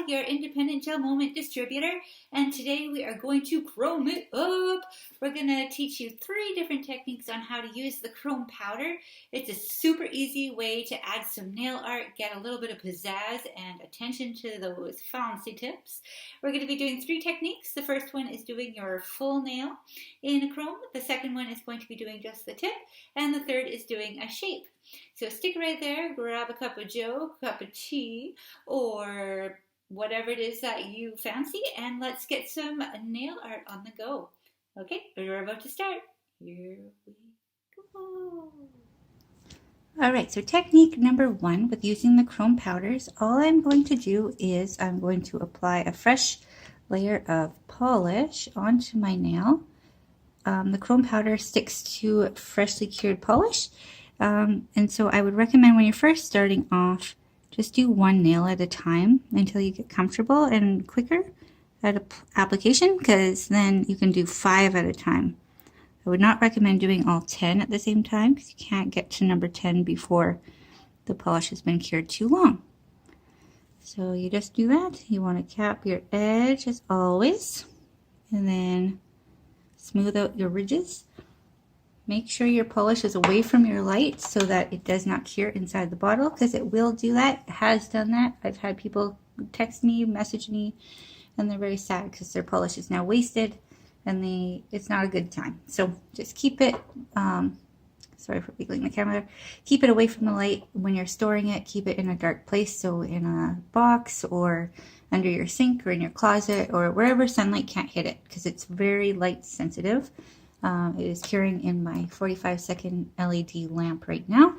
your independent GelMoment distributor, and today we are going to chrome it up. We're going to teach you 3 different techniques on how to use the chrome powder. It's a super easy way to add some nail art, get a little bit of pizzazz and attention to those fancy tips. We're going to be doing 3 techniques. The first one is doing your full nail in chrome. The second one is going to be doing just the tip, and the third is doing a shape. So stick right there, grab a cup of joe, cup of tea, or whatever it is that you fancy, and let's get some nail art on the go. Okay, we're about to start. Here we go. Alright, so technique number 1 with using the chrome powders, all I'm going to do is I'm going to apply a fresh layer of polish onto my nail. The chrome powder sticks to freshly cured polish. And so I would recommend when you're first starting off, just do 1 nail at a time until you get comfortable and quicker at application, because then you can do 5 at a time. I would not recommend doing all 10 at the same time because you can't get to number 10 before the polish has been cured too long. So you just do that. You want to cap your edge as always, and then smooth out your ridges. Make sure your polish is away from your light so that it does not cure inside the bottle, because it will do that. It has done that. I've had people text me, message me, and they're very sad because their polish is now wasted and it's not a good time. So just keep it, sorry for wiggling the camera, keep it away from the light when you're storing it. Keep it in a dark place, so in a box or under your sink or in your closet or wherever sunlight can't hit it, because it's very light sensitive. It is curing in my 45-second LED lamp right now.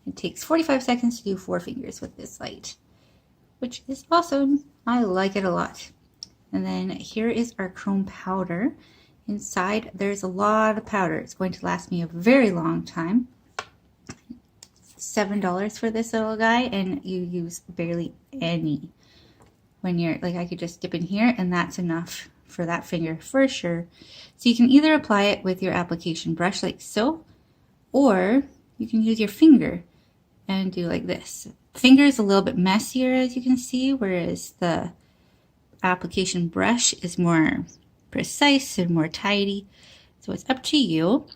It takes 45 seconds to do 4 fingers with this light, which is awesome. I like it a lot. And then here is our chrome powder. Inside there's a lot of powder. It's going to last me a very long time. $7 for this little guy, and you use barely any. When you're like, I could just dip in here and that's enough for that finger for sure. So you can either apply it with your application brush like so, or you can use your finger and do like this. Finger is a little bit messier, as you can see, whereas the application brush is more precise and more tidy. So it's up to you.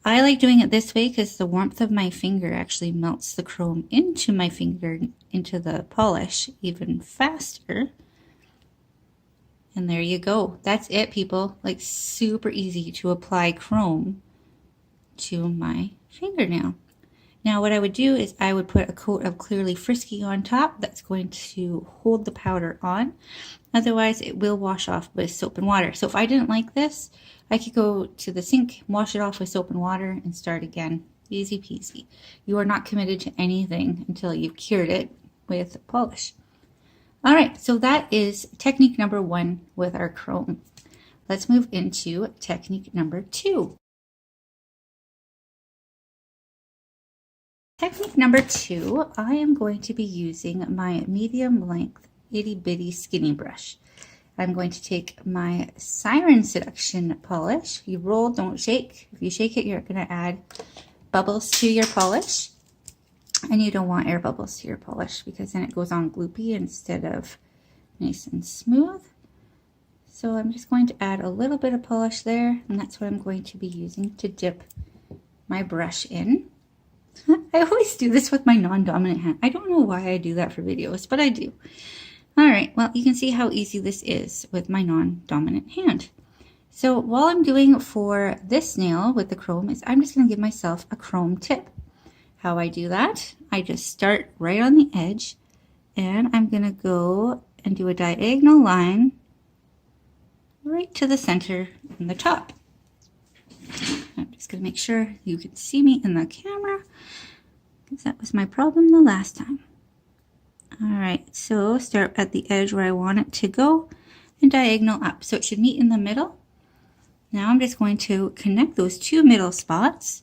I like doing it this way because the warmth of my finger actually melts the chrome into my finger, into the polish even faster. And there you go. That's it, people. Like, super easy to apply chrome to my fingernail. Now what I would do is I would put a coat of Clearly Frisky on top that's going to hold the powder on. Otherwise it will wash off with soap and water. So if I didn't like this, I could go to the sink, wash it off with soap and water, and start again. Easy peasy. You are not committed to anything until you've cured it with polish. Alright, so that is technique number 1 with our chrome. Let's move into technique number 2. Technique number 2, I am going to be using my medium length itty bitty skinny brush. I'm going to take my Siren Seduction polish. You roll, don't shake. If you shake it, you're going to add bubbles to your polish. And you don't want air bubbles to your polish because then it goes on gloopy instead of nice and smooth. So I'm just going to add a little bit of polish there, and that's what I'm going to be using to dip my brush in. I always do this with my non-dominant hand. I don't know why I do that for videos, but I do. Alright, well, you can see how easy this is with my non-dominant hand. So while I'm doing for this nail with the chrome is I'm just going to give myself a chrome tip. How I do that, I just start right on the edge, and I'm going to go and do a diagonal line right to the center and the top. I'm just going to make sure you can see me in the camera, because that was my problem the last time. Alright, so start at the edge where I want it to go and diagonal up. So it should meet in the middle. Now I'm just going to connect those 2 middle spots.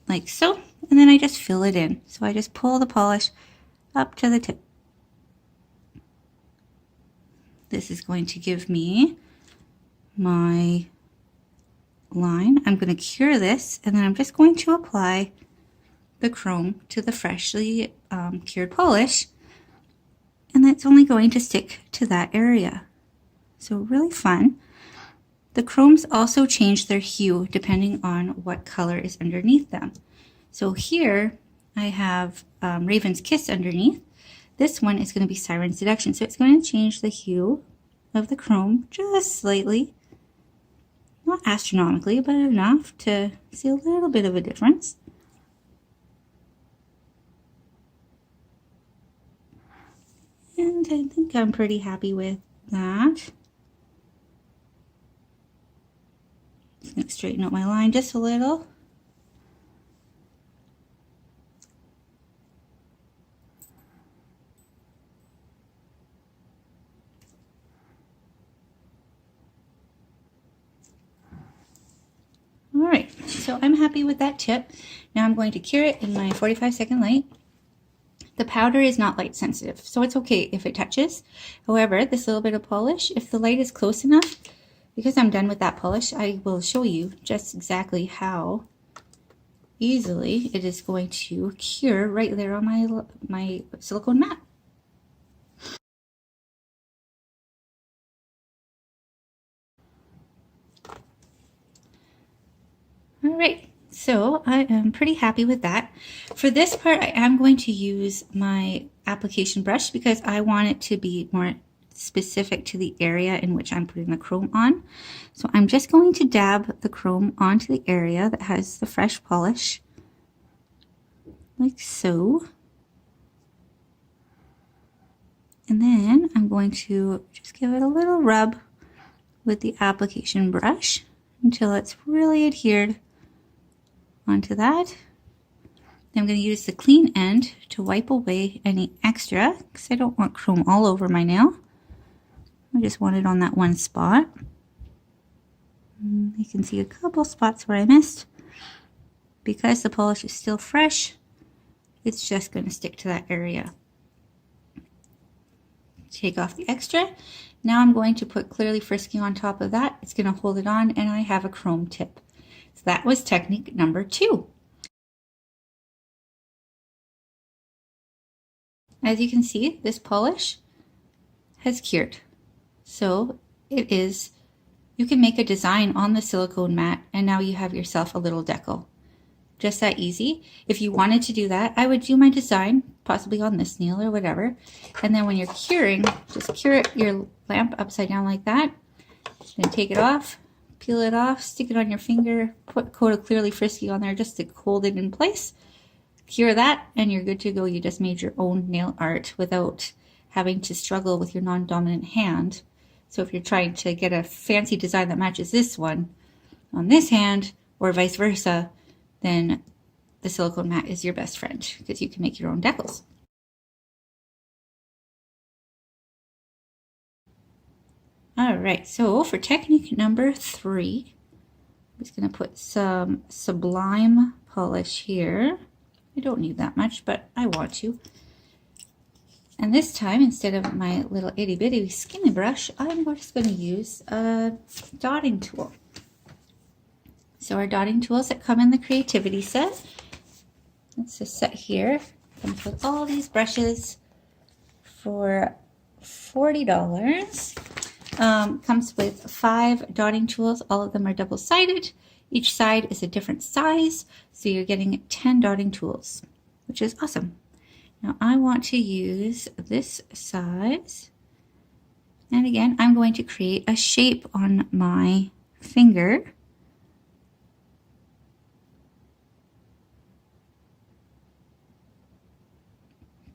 Like so, and then I just fill it in. So I just pull the polish up to the tip. This is going to give me my line. I'm going to cure this, and then I'm just going to apply the chrome to the freshly cured polish, and that's only going to stick to that area. So really fun. The chromes also change their hue depending on what color is underneath them. So here I have Raven's Kiss underneath. This one is going to be Siren Seduction. So it's going to change the hue of the chrome just slightly. Not astronomically, but enough to see a little bit of a difference. And I think I'm pretty happy with that. Just going to straighten out my line just a little. All right, so I'm happy with that tip. Now I'm going to cure it in my 45-second light. The powder is not light sensitive, so it's okay if it touches. However, this little bit of polish, if the light is close enough, because I'm done with that polish, I will show you just exactly how easily it is going to cure right there on my silicone mat. All right, so I am pretty happy with that. For this part, I am going to use my application brush because I want it to be more specific to the area in which I'm putting the chrome on. So I'm just going to dab the chrome onto the area that has the fresh polish, like so. And then I'm going to just give it a little rub with the application brush until it's really adhered onto that. Then I'm going to use the clean end to wipe away any extra because I don't want chrome all over my nail. I just want it on that one spot. You can see a couple spots where I missed. Because the polish is still fresh, it's just going to stick to that area. Take off the extra. Now I'm going to put Clearly Frisky on top of that. It's going to hold it on, and I have a chrome tip. So that was technique number 2. As you can see, this polish has cured. So it is, you can make a design on the silicone mat, and now you have yourself a little decal. Just that easy. If you wanted to do that, I would do my design, possibly on this nail or whatever. And then when you're curing, just cure your lamp upside down like that. Then take it off, peel it off, stick it on your finger, put a coat of Clearly Frisky on there just to hold it in place. Cure that, and you're good to go. You just made your own nail art without having to struggle with your non-dominant hand. So if you're trying to get a fancy design that matches this one on this hand, or vice versa, then the silicone mat is your best friend because you can make your own decals. All right, so for technique number 3, I'm just going to put some Sublime polish here. I don't need that much, but I want to. And this time, instead of my little itty bitty skinny brush, I'm just going to use a dotting tool. So our dotting tools that come in the Creativity set. It's a set here. Comes with all these brushes for $40. Comes with 5 dotting tools. All of them are double-sided. Each side is a different size, so you're getting 10 dotting tools, which is awesome. Now I want to use this size. And again, I'm going to create a shape on my finger.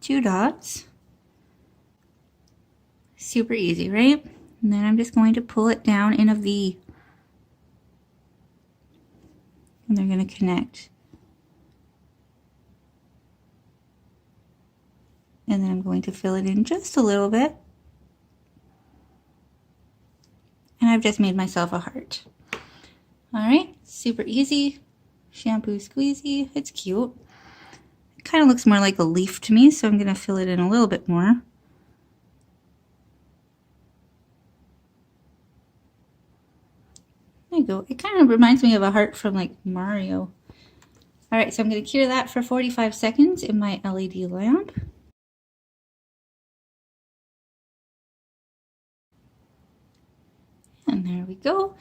Two dots. Super easy, right? And then I'm just going to pull it down in a V. And they're going to connect. And then I'm going to fill it in just a little bit. And I've just made myself a heart. All right, super easy. Shampoo squeezy, it's cute. It kind of looks more like a leaf to me, so I'm going to fill it in a little bit more. There you go. It kind of reminds me of a heart from like Mario. All right, so I'm going to cure that for 45 seconds in my LED lamp. And there we go.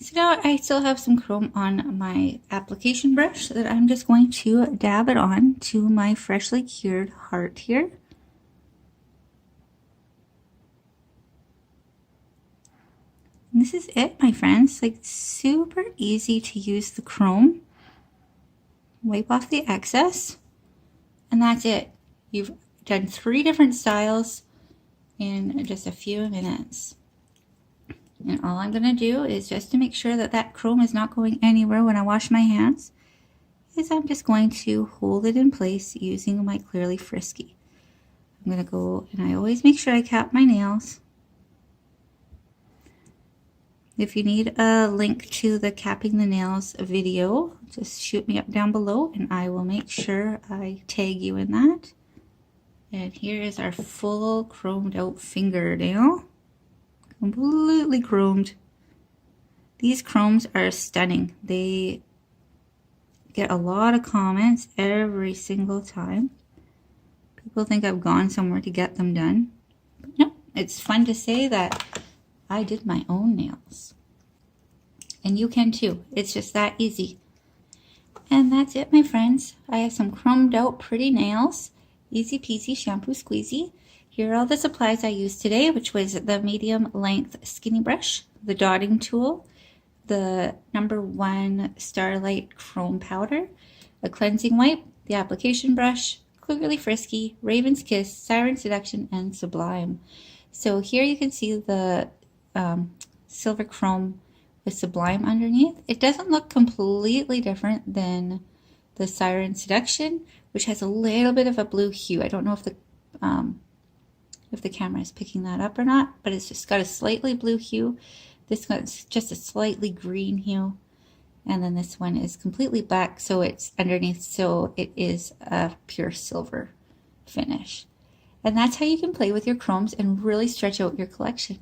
So now I still have some chrome on my application brush that I'm just going to dab it on to my freshly cured heart here. And this is it, my friends. Like, super easy to use the chrome. Wipe off the excess, and that's it. You've done 3 different styles in just a few minutes. And all I'm going to do is, just to make sure that that chrome is not going anywhere when I wash my hands, is I'm just going to hold it in place using my Clearly Frisky. I'm going to go, and I always make sure I cap my nails. If you need a link to the capping the nails video, just shoot me up down below and I will make sure I tag you in that. And here is our full chromed out fingernail. Completely chromed. These chromes are stunning. They get a lot of comments every single time. People think I've gone somewhere to get them done. But no, it's fun to say that I did my own nails. And you can too. It's just that easy. And that's it, my friends. I have some chromed out pretty nails. Easy peasy shampoo squeezy. Here are all the supplies I used today, which was the medium length skinny brush, the dotting tool, the #1 Starlight Chrome Powder, a cleansing wipe, the application brush, Clearly Frisky, Raven's Kiss, Siren Seduction, and Sublime. So here you can see the silver chrome with Sublime underneath. It doesn't look completely different than the Siren Seduction, which has a little bit of a blue hue. I don't know if the camera is picking that up or not, but it's just got a slightly blue hue. This one's just a slightly green hue, and then this one is completely black, so it's underneath, so it is a pure silver finish. And that's how you can play with your chromes and really stretch out your collection.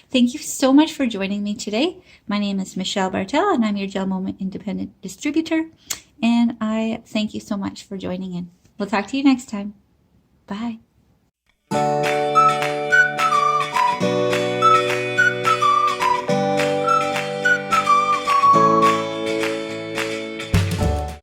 Thank you so much for joining me today. My name is Michelle Bartel, and I'm your GelMoment Independent Distributor. And I thank you so much for joining in. We'll talk to you next time. Bye.